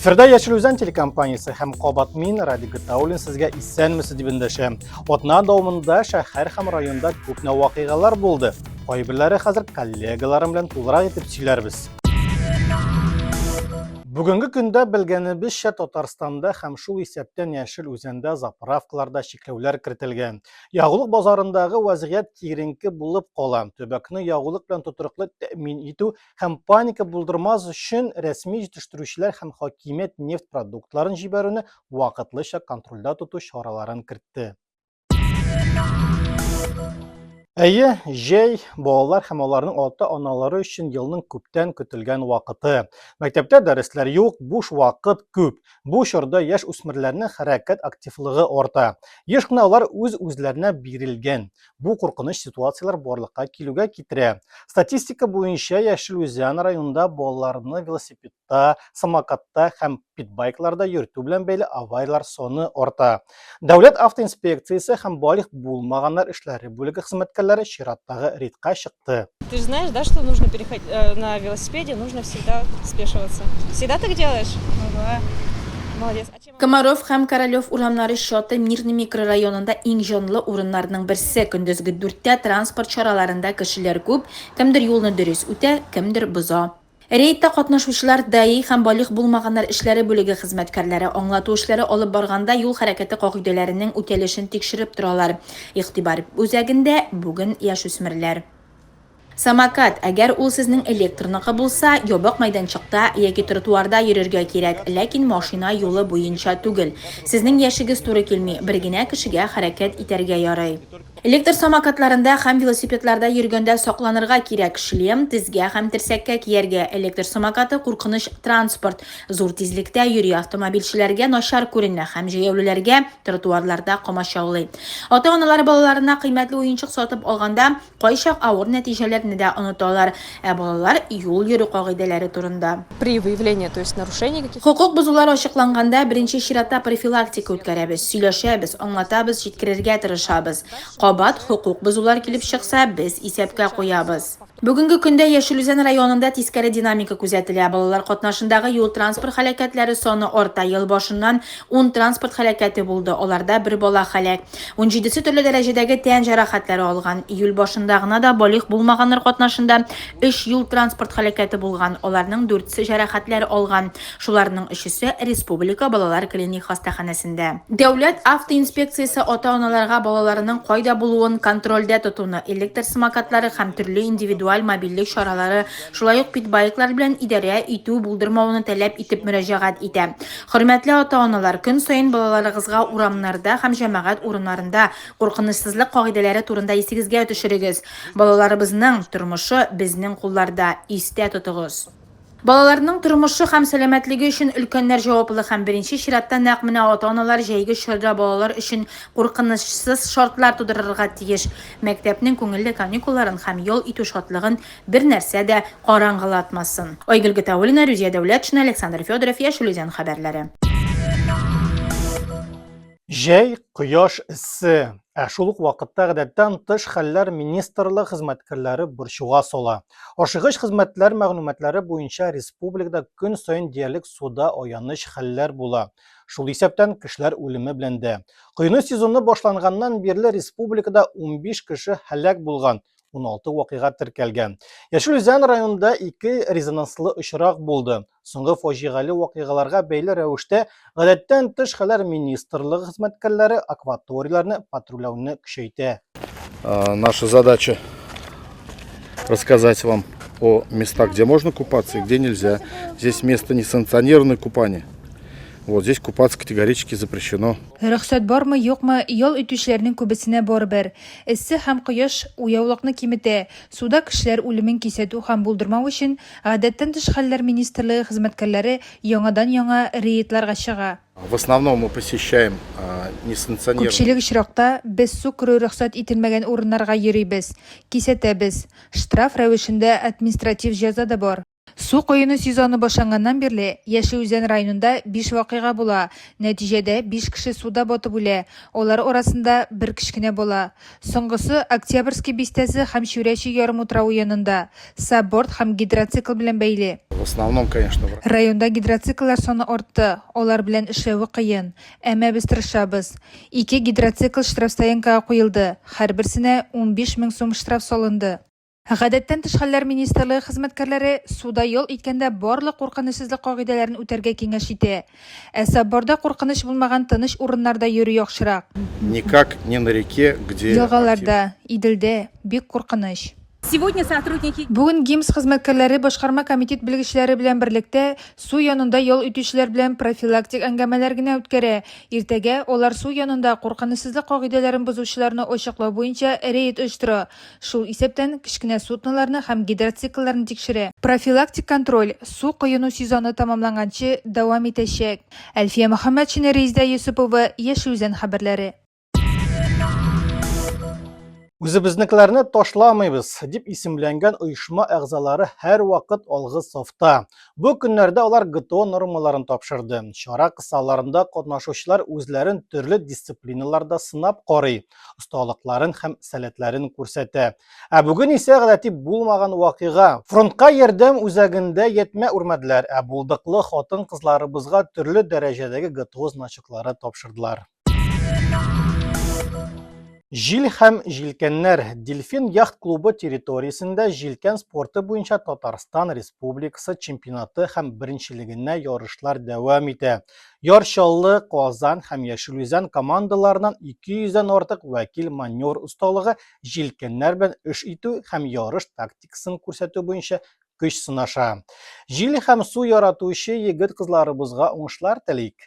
Эфирда Яшел Үзән телекомпаниясы һәм Кабат мин Радик Гытауллин сезгә исәнмесез дип эндәшәм. Атна дәвамында шәһәр һәм районда күп вакыйгалар булды. Кайберләре хәзер коллегаларым белән тулырак итеп сөйләрбез. Бүгенге көндә белгәнебезчә Татарстанда һәм шул исәптән Яшел Үзәндә заправкаларда чикләүләр кертелгән. Ягулык базарындагы вазгыять киеренке булып кала. Төбәкне ягулык белән тотрыклы тәэмин итү һәм паника булдырмас өчен рәсми җитештерүчеләр һәм хакимият нефть продуктларын җибәрүне вакытлыча контрольдә тоту чараларын кертте. Әйе, җәй балалар һәм аларның ата-аналары өчен елның күптән көтелгән вакыты. Мәктәптә дәресләр юк, буш вакыт күп. Бу чорда яшь үсмерләрнең хәрәкәт активлыгы арта. Еш кына алар үз-үзләренә бирелгән. Бу куркыныч ситуацияләр барлыкка килүгә китерә. Статистика буенча Яшел Үзән районында балаларны велосипедта, самокатта һәм питбайкларда йөртү белән бәйле авариялар саны арта. Дәүләт автоинспекциясе һәм балык булмаганнар эшләре бүлеге хезмәткәрләре чираттагы рейдка чыкты. Ты же знаешь, да, что нужно переходить на велосипеде, нужно всегда спешиваться. Всегда так делаешь? Ага. Молодец. Комаров һәм Королев урамнары шоты Мирный микрорайонында иң җанлы урыннарның берсе. Көндезге 4-тә транспорт чараларында кешеләр күп, кемдер юлны дөрес үтә, кемдер боза. Рейдта катнашучылар даи һәм балык булмаганнар эшләре бүлеге хезмәткәрләре аңлату эшләре алып барганда юл хәрәкәте кагыйдәләренең үтәлешен тикшереп торалар. Игътибар үзәгендә бүген яшүсмерләр. Самокат, әгәр ул сезнең электрныкы булса, ябык майданчыкта яки тротуарда йөрергә кирәк, ләкин машина юлы буенча түгел. Сезнең яшигез туры килми, бер генә кешегә хәрәкәт итәргә ярый. Электр самокатларында һәм велосипедларда йөргәндә сакланырга кирәк. Шлем, тезгә һәм терсәккә кияргә. Электр самокаты куркыныч транспорт. Зур тизлектә йөри автомобильчеләргә начар күренә һәм җәяүлеләргә тротуарларда камашаулый. Ата-аналар балаларына кыйммәтле уенчык сатып алганда кайчак авыр нәтиҗәләрне дә оныталар. Балалар юл йөрү кагыйдәләре турында. При выявлении, то есть нарушений каких-то. Хукук бозулар ачыкланганда беренче чиратта профилактика үткәрәбез, сөйләшәбез, аңлатабыз, җиткерергә тырышабыз. Кабат хукук бозулар килеп чыкса, без исәпкә куябыз. Бүгенге көндә Яшел Үзән районында тискәре динамика күзәтелә. Балалар катнашындагы юл транспорт һәлакәтләре саны арта. Ел башыннан 10 транспорт һәлакәте булды. Аларда бер бала һәлак. 17 төрле дәрәҗәдәге тән җәрәхәтләре алган. Июль башында гына да балык булмаганнар катнашында 3 юл транспорт һәлакәте булган. Аларның 4се җәрәхәтләр алган. Шуларның 3се республика балалар клиник хастаханәсендә. Дәүләт автоинспекциясе ата-аналарга балаларының кайда булуын контрольдә тотуны, электр самокатлары һәм төрле индивидуаль мобильлек чаралары, шулай ук питбайклар белән идарә итү булдырмауны таләп итеп мөрәҗәгать итә. Хөрмәтле ата-аналар, көн саен балаларыгызга урамнарда һәм җәмәгать урыннарында куркынычсызлык кагыйдәләре турында исегезгә төшерегез. Балаларыбызның тормышы безнең кулларда, истә тотыгыз. Балаларның тормышы һәм сәламәтлеге өчен өлкәннәр җаваплы һәм беренче чиратта нәкъ менә ата-аналар җәйге чорда балалар өчен куркынычсыз шартлар тудырырга тиеш. Мәктәпнең күңелле каникулларын һәм ял итү шатлыгын бер нәрсә дә караңгылатмасын. Айгөл Гытауллина, Рүзия Дәүләтшина, Александр Федоров, Яшел Үзән хәбәрләре. Җәй, кояш эссе. Шул ук вакытта гадәттән тыш хәлләр министрлыгы хезмәткәрләре борчуга сала. Ашыгыч хезмәтләр мәгълүматлары буенча республикада көн саен диярлек суда аяныч хәлләр була. Шул исәптән кешеләр үлеме белән дә. Кыйны сезоны башланганнан бирле республикада 15 кеше һәлак булган. 16 вакыйга теркәлгән. Яшел Үзән районында 2 резонанслы очрак булды. Соңгы фаҗигале вакыйгаларга бәйле рәвештә гадәттән тыш хәлләр министрлыгы хезмәткәрләре акваторияларны патрульләүне көчәйтә. Наша задача рассказать вам о местах, где можно купаться и где нельзя. Здесь место несанкционированное купание. Вот здесь купаться категорически запрещено. Рөхсәт бармы, юкмы, ял итүчеләрнең күбесенә барыбер. Эссе һәм кояш уяулыкны киметә. Суда кешеләр үлемен кисәтү һәм булдырмау өчен гадәттән тыш хәлләр министрлыгы хезмәткәрләре яңадан-яңа рейдларга чыга. В основном мы посещаем несанкционированные. Күпчелек очракта без су керү рөхсәт ителмәгән урыннарга йөрибез, кисәтәбез. Штраф рәвешендә административ җәза да бар. Су коюну сезоны башланганнан бирле Яшел-Үзән районында 5 вакыйга була. Нәтиҗәдә 5 кеше суда батып үлә. Алар арасында бер кичкенә була. Соңгысы Октябрьский бистәсе һәм Шүрәче ярым утрауы янында. Сабборд һәм гидроцикл белән бәйле. В основном, конечно, Районда гидроцикллар саны артты. Алар белән эшләүе кыен. Әмма без тырышабыз. 2 гидроцикл штрафстоянкага куелды. Һәрберсенә 15 мең сум штраф салынды. Гадәттән тыш хәлләр министрлыгы хезмәткәрләре суда юл иткәндә барлык куркынычсызлык кагыйдәләрен үтәргә киңәш итә. Ә Сабборда куркыныч булмаган тыныч урыннарда йөрү яхшырак. никак не на реке, где... Елгаларда, Иделдә бик куркыныч. Сегодня сотрудники Бүген ГИМС хезмәткәрләре башкарма комитет белгечләре белән берлектә су янында ял итүчеләр белән профилактик әңгәмәләр генә үткәрә. Иртәгә алар су янында куркынычсызлык кагыйдәләрен бозучыларны ачыклау буенча рейд оештыра. Шул исәптән кечкенә судноларны һәм гидроциклларны тикшерә. Профилактик контроль су коену сезоны тәмамланганчы дәвам итәчәк. Әлфия Мөхәммәтшина, Резидә Юсупова, Яшел-Үзән хәбәрләре. Үзебезнекеләрне ташламыйбыз дип исемләнгән оешма әгъзалары һәр вакыт алгы сафта. Бу көннәрдә алар ГТО нормаларын тапшырды. Чара кысаларында катнашучылар үзләрен төрле дисциплиналарда сынап карый, осталыкларын һәм сәләтләрен күрсәтә. Ә бүген исә гадәти булмаган вакыйга. Фронтка ярдәм үзәгендә йәтмә үрмәделәр, ә булдыклы хатын-кызларыбызга төрле дәрәҗәдәге ГТО значоклары тапшырдылар. Җил һәм җилкәннәр. Дельфин яхт клубы территориясендә җилкән спорты буенча Татарстан Республикасы чемпионаты һәм беренчелегенә ярышлар дәвам итә. Ярчаллы, Казан һәм Яшел-Үзән командаларынан 200-дән артык вәкил маневр осталыгы җилкәннәр белән эш итү һәм ярыш тактикасын күрсәтү буенча көч сынаша. Җил һәм су яратучы егет-кызларыбызга уңышлар телик.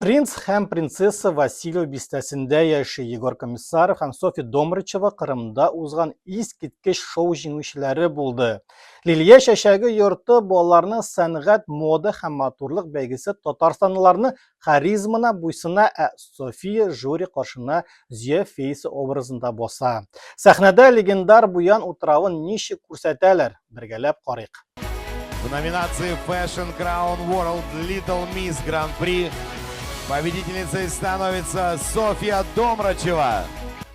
Принц һәм принцесса Васильев бистәсендә яши Егор Комиссаров һәм София Домрачева Кырымда узган искиткеч шоу җиңүчеләре булды. Лилия чәчәге йорты балаларны сәнгать, мода һәм матурлык бәйгесе Татарстанлыларны харизмына буйсына, ә София жюри каршына Зөя Фейси образында баса. Сәхнәдә легендар буян утравын ничек күрсәтәләр? Бергәләп карыйк. В номинации Fashion Crown World Little Miss Grand Prix победительницей становится София Домрачева.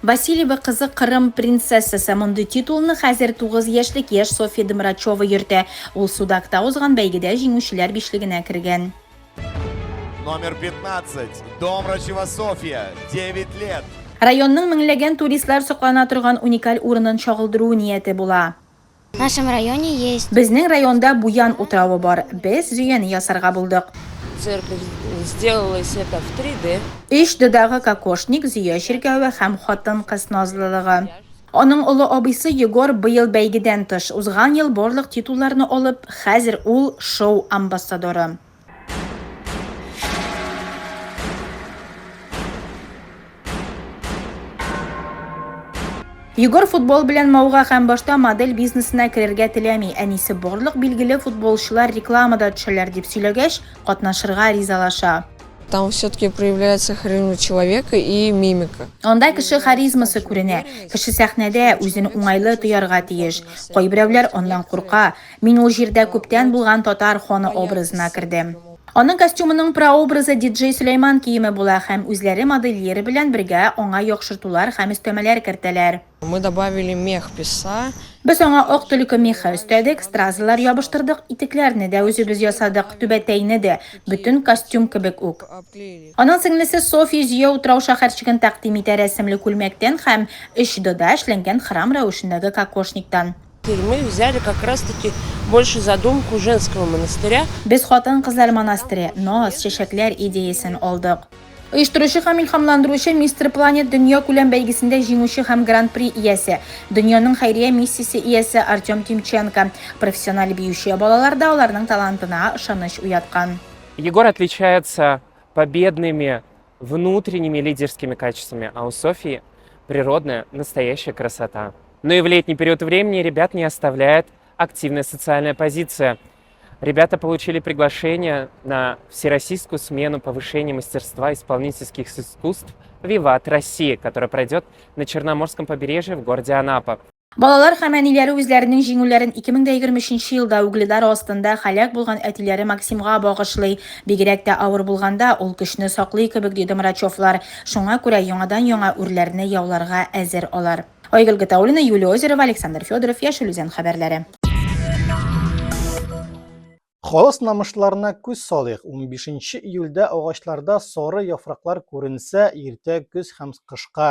Васильева кызы Кырым принцессасы. Мондый титулны хәзер 9 яшьлек яшь София Домрачева йөртә. Ул Судакта узган бәйгедә җиңүчеләр бишлегенә кергән. Номер 15. Домрачева София, 9 лет. Районның меңләгән туристлар соклана торган уникаль урынын чагылдыру нияте була. В нашем районе есть Безнең районда буян утравы бар. Без Зөяне ясарга булдык. Церковь сделалась это в 3D. Иш додагы кокошник, Зөя чиркәве һәм хатын-кыз назлылыгы. Аның улы абыйсы Егор быел бәйгедән тыш узган ел барлык титулларны алып, хәзер ул шоу амбассадоры. Егор футбол белән мауга һәм башта модель бизнесына керергә теләми. Әнисе барлык билгеле футболчылар рекламада төшәләр дип сөйләгәч, катнашырга ризалаша. Там все-таки проявляется харизма человека и мимика. Анда кеше харизмасы күренә. Кеше сәхнәдә үзен уңайлы тоярга тиеш. Кайберәүләр аннан курка. Мин ул җирдә күптән булган татар ханы образына кирдем. Аның костюмының прообразы диджей Сөләйман киеме була һәм үзләре модельләре белән бергә аңа яхшыртулар һәм өстәмәләр кертәләр. Мы добавили мех песа. Без аңа ак төлке меха өстәдек, стразалар ябыштырдык, итекләрне дә үзебез ясадык, түбәтәйне дә, бөтен костюм кебек үк. Аның сеңлесе София Зөя утрау шәһәрчеген тәкъдим итә рәсемле күлмәктән һәм ишдода эшләнгән храм рәвешендәге кокошниктан. Мы взяли как раз-таки больше задумку женского монастыря. Без хатын-кызлар монастыры, Наз, чәчәкләр идеясын алдык. Оештыручы һәм илһамландыручы Мистер Планет дөнья күләм бәйгесендә җиңүче һәм Гран-при иясе, дөньяның хәйрия миссиясе иясе Артем Тимченко, профессиональ биюче балаларда аларның талантына ышаныч уяткан. Егор отличается победными внутренними лидерскими качествами, а у Софии природная, настоящая красота. Но и в летний период времени ребят не оставляет активная социальная позиция. Ребята получили приглашение на всероссийскую смену повышения мастерства исполнительских искусств «Виват Россия», которая пройдет на Черноморском побережье в городе Анапа. Балалар һәм әниләре үзләренең җиңүләрен 2023 елда Угледар астында һәлак булган әтиләре Максимга багышлый. Бигрәк тә авыр булганда ул көчне саклый кебек диде Мрачевлар. Шуңа күрә яңадан-яңа үрләрне яуларга әзер алар. Айгөл Гатаулина, Юлия Озерова, Александр Федоров, Яшел Үзән хәбәрләре. Халыс намышларына күз салыйк. 15 июльдә агачларда сары яфраклар күренсә, иртә көз һәм кышка.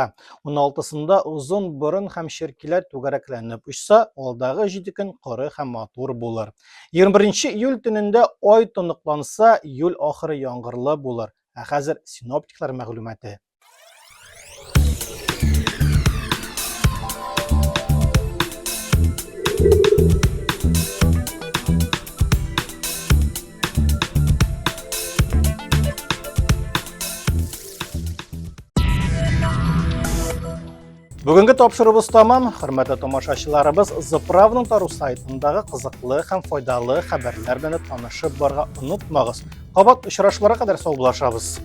16сында узын борын һәм шеркиләр түгәрәкләнеп очса, алдагы 7 көн коры һәм матур булыр. 21 июль төнендә ай тоныкланса, июль ахыры яңгырлы булыр. Ә хәзер синоптиклар мәгълүматы. Бүгінгі тапшырыбыз тамам. Хөрмәтле тамашачыларыбыз, Заправның Тару сайтындагы кызыклы һәм файдалы хәбәрләр белән танышып барга онытмагыз. Кабат очрашуларга кадәр сау булашабыз.